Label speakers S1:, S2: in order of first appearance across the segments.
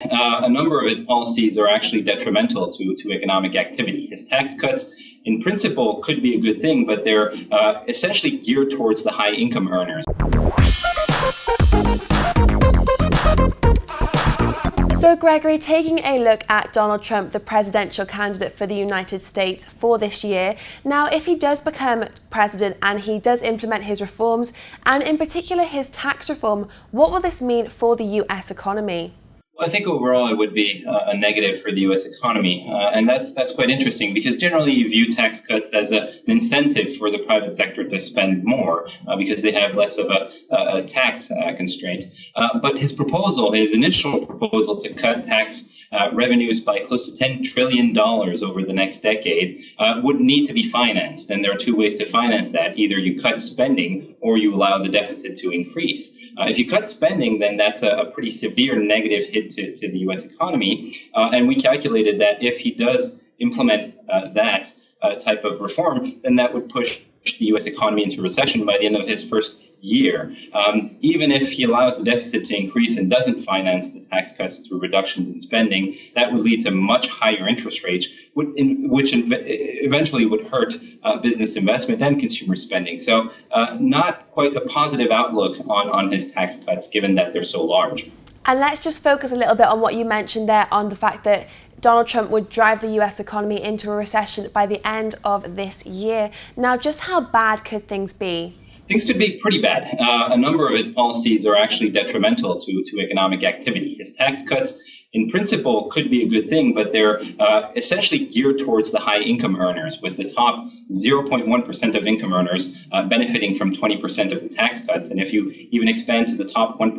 S1: A number of his policies are actually detrimental to economic activity. His tax cuts, in principle, could be a good thing, but they're essentially geared towards the high income earners.
S2: So Gregory, taking a look at Donald Trump, the presidential candidate for the United States for this year, now if he does become president and he does implement his reforms, and in particular his tax reform, what will this mean for the US economy?
S1: Well, I think overall it would be a negative for the U.S. economy, and that's quite interesting because generally you view tax cuts as an incentive for the private sector to spend more because they have less of a tax constraint. But his initial proposal to cut tax revenues by close to $10 trillion over the next decade would need to be financed, and there are two ways to finance that. Either you cut spending or you allow the deficit to increase. If you cut spending, then that's a pretty severe negative hit to the U.S. economy, and we calculated that if he does implement that type of reform, then that would push the U.S. economy into recession by the end of his first year. Even if he allows the deficit to increase and doesn't finance the tax cuts through reductions in spending, that would lead to much higher interest rates, which eventually would hurt business investment and consumer spending. So not quite a positive outlook on his tax cuts, given that they're so large.
S2: And let's just focus a little bit on what you mentioned there on the fact that Donald Trump would drive the US economy into a recession by the end of this year. Now, just how bad could things be?
S1: Things could be pretty bad. A number of his policies are actually detrimental to economic activity. His tax cuts, in principle, could be a good thing, but they're essentially geared towards the high income earners, with the top 0.1% of income earners benefiting from 20% of the tax cuts. And if you even expand to the top 1%,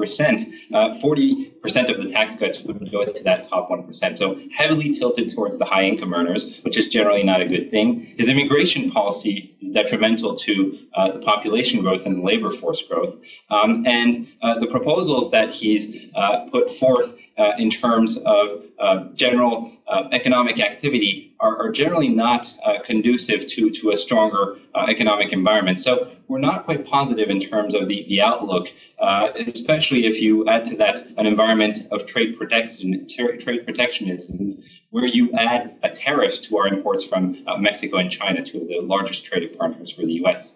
S1: 40% of the tax cuts would go to that top 1%. So heavily tilted towards the high income earners, which is generally not a good thing. His immigration policy is detrimental to the population growth and the labor force growth. And the proposals that he's put forth in terms of general economic activity are generally not conducive to a stronger economic environment. So we're not quite positive in terms of the outlook, especially if you add to that an environment of trade protectionism, where you add a tariff to our imports from Mexico and China, two of the largest trading partners for the U.S.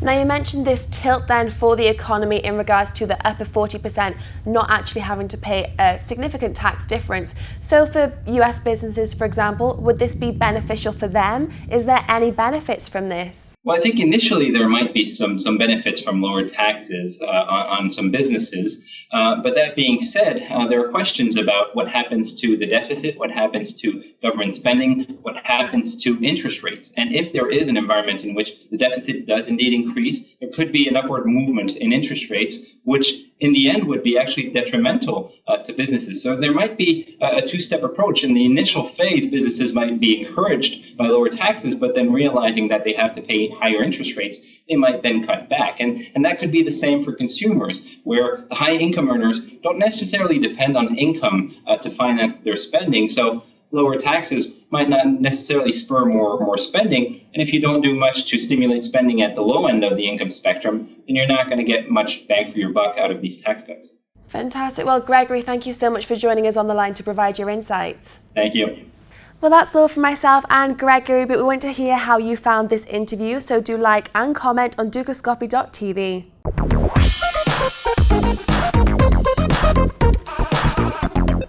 S2: Now, you mentioned this tilt then for the economy in regards to the upper 40% not actually having to pay a significant tax difference. So for US businesses, for example, would this be beneficial for them? Is there any benefits from this?
S1: Well, I think initially there might be some benefits from lower taxes on some businesses. But that being said, there are questions about what happens to the deficit, what happens to government spending, what happens to interest rates. And if there is an environment in which the deficit does indeed increase, there could be an upward movement in interest rates, which in the end would be actually detrimental to businesses. So there might be a two-step approach. In the initial phase, businesses might be encouraged by lower taxes, but then realizing that they have to pay higher interest rates, they might then cut back. And that could be the same for consumers, where the high income earners don't necessarily depend on income to finance their spending. So lower taxes might not necessarily spur more spending. And if you don't do much to stimulate spending at the low end of the income spectrum, then you're not going to get much bang for your buck out of these tax cuts.
S2: Fantastic. Well, Gregory, thank you so much for joining us on the line to provide your insights.
S1: Thank you.
S2: Well, that's all from myself and Gregory, but we want to hear how you found this interview, so do like and comment on dukascopy.tv.